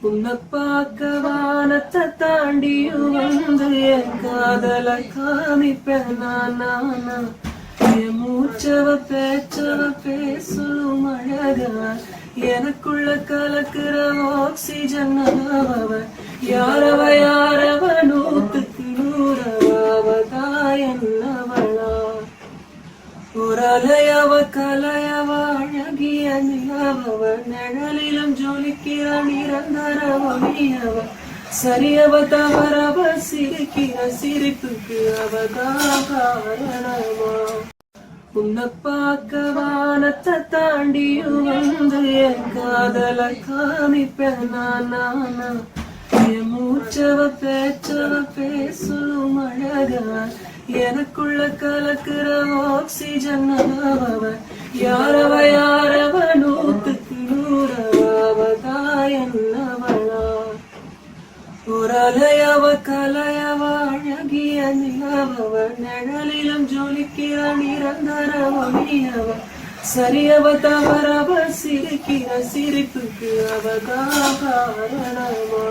உன்னை பார்க்க வானத்தை தாண்டியும் வந்து என் காதல காமிப்பேன் நானா. என் மூச்சவ பேச்சவ பேசும் அழகா எனக்குள்ள கலக்குற ஆக்சிஜன் அவ. யாரவ யாரவ நூத்துக்கு நூறவதா என்னவளா. ஒரு அலையவ கலையவ அழகிய நிலவ நிழலிலும் ஜொலிக்கிற நிரந்தர ஒளியவ. சரியவ தவறவ சிரிக்கிற சிரிப்புக்கு அவதான் காரணமா. உன்னை பார்க்க வானத்தை தாண்டியும் வந்து என் காதல காமிப்பேன் நானா. என் மூச்சவ பேச்சவ பேசும் அழகா எனக்குள்ள கலக்குற ஆக்சிஜன் அவ. யாரவ யாரவ நூத்துக்கு நூறவதா என்னவளா. ஒரு அலையவ கலையவ அழகிய நிலவ நிழலிலும் ஜொலிக்கிற நிரந்தர ஒளியவ. சரியவ தவறவ சிரிக்கிற சிரிப்புக்கு அவதான் காரணமா.